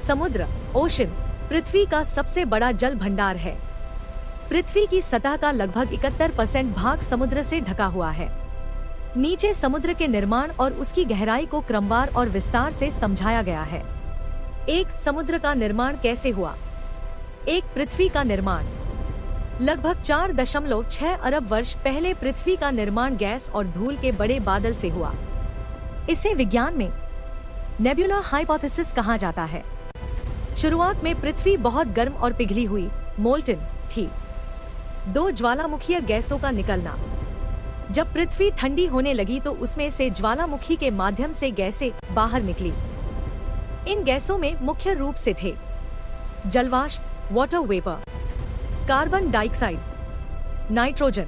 समुद्र, ओशन, पृथ्वी का सबसे बड़ा जल भंडार है। पृथ्वी की सतह का लगभग 71% भाग समुद्र से ढका हुआ है। नीचे समुद्र के निर्माण और उसकी गहराई को क्रमवार और विस्तार से समझाया गया है। एक, समुद्र का निर्माण कैसे हुआ। एक, पृथ्वी का निर्माण। लगभग 4.6 अरब वर्ष पहले पृथ्वी का निर्माण गैस और धूल के बड़े बादल से हुआ। इसे विज्ञान में नेबुला हाइपोथेसिस कहा जाता है। शुरुआत में पृथ्वी बहुत गर्म और पिघली हुई मोल्टन थी। 2, ज्वालामुखीय गैसों का निकलना। जब पृथ्वी ठंडी होने लगी तो उसमें से ज्वालामुखी के माध्यम से गैसें बाहर निकली। इन गैसों में मुख्य रूप से थे जलवाष्प, water vapour, carbon dioxide, nitrogen.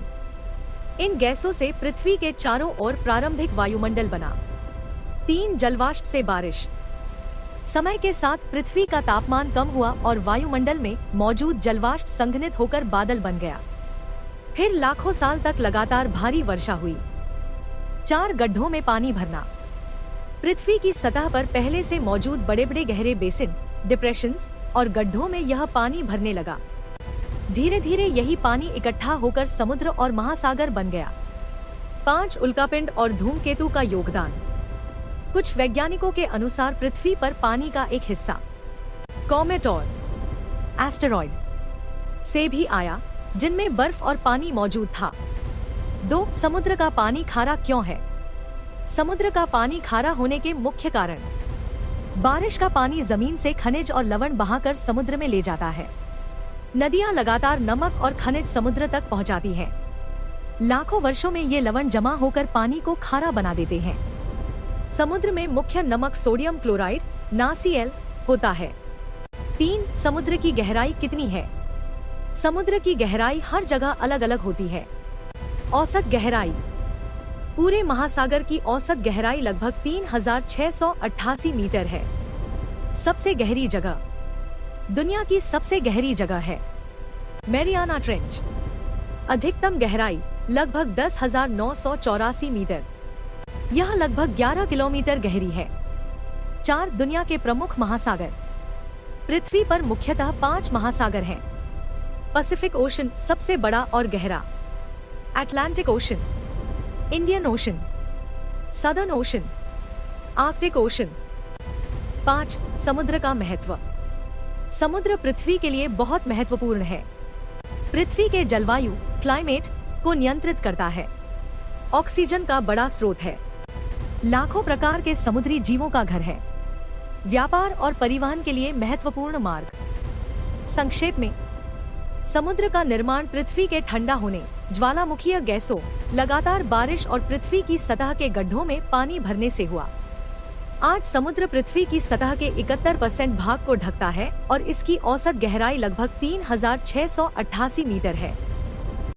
इन गैसों से पृथ्वी के चारों ओर प्रारंभिक वायुमंडल बना। 3, जलवाष्प से बारिश। समय के साथ पृथ्वी का तापमान कम हुआ और वायुमंडल में मौजूद जलवाष्प संघनित होकर बादल बन गया। फिर लाखों साल तक लगातार भारी वर्षा हुई। 4, गड्ढों में पानी भरना। पृथ्वी की सतह पर पहले से मौजूद बड़े बड़े गहरे बेसिन, डिप्रेशंस और गड्ढों में यह पानी भरने लगा। धीरे धीरे यही पानी इकट्ठा होकर समुद्र और महासागर बन गया। 5, उल्कापिंड और धूमकेतु का योगदान। कुछ वैज्ञानिकों के अनुसार पृथ्वी पर पानी का एक हिस्सा कॉमेट और एस्टेरॉइड से भी आया, जिनमें बर्फ और पानी मौजूद था। 2, समुद्र का पानी खारा क्यों है। समुद्र का पानी खारा होने के मुख्य कारण: बारिश का पानी जमीन से खनिज और लवण बहाकर समुद्र में ले जाता है। नदियां लगातार नमक और खनिज समुद्र तक पहुंचाती हैं। लाखों वर्षों में ये लवण जमा होकर पानी को खारा बना देते हैं। समुद्र में मुख्य नमक सोडियम क्लोराइड NaCl होता है। 3, समुद्र की गहराई कितनी है। समुद्र की गहराई हर जगह अलग अलग होती है। औसत गहराई: पूरे महासागर की औसत गहराई लगभग 3688 मीटर है। सबसे गहरी जगह: दुनिया की सबसे गहरी जगह है मैरियाना ट्रेंच। अधिकतम गहराई लगभग 10,984 मीटर। यह लगभग 11 किलोमीटर गहरी है। 4, दुनिया के प्रमुख महासागर। पृथ्वी पर मुख्यतः 5 महासागर हैं। पैसिफिक ओशन सबसे बड़ा और गहरा, Atlantic ocean, Indian ocean, southern ocean, Arctic ocean. 5, समुद्र का महत्व। समुद्र पृथ्वी के लिए बहुत महत्वपूर्ण है। पृथ्वी के जलवायु क्लाइमेट को नियंत्रित करता है। ऑक्सीजन का बड़ा स्रोत है। लाखों प्रकार के समुद्री जीवों का घर है। व्यापार और परिवहन के लिए महत्वपूर्ण मार्ग। संक्षेप में, समुद्र का निर्माण पृथ्वी के ठंडा होने, ज्वालामुखीय गैसों, लगातार बारिश और पृथ्वी की सतह के गड्ढों में पानी भरने से हुआ। आज समुद्र पृथ्वी की सतह के 71% भाग को ढकता है और इसकी औसत गहराई लगभग 3688 मीटर है।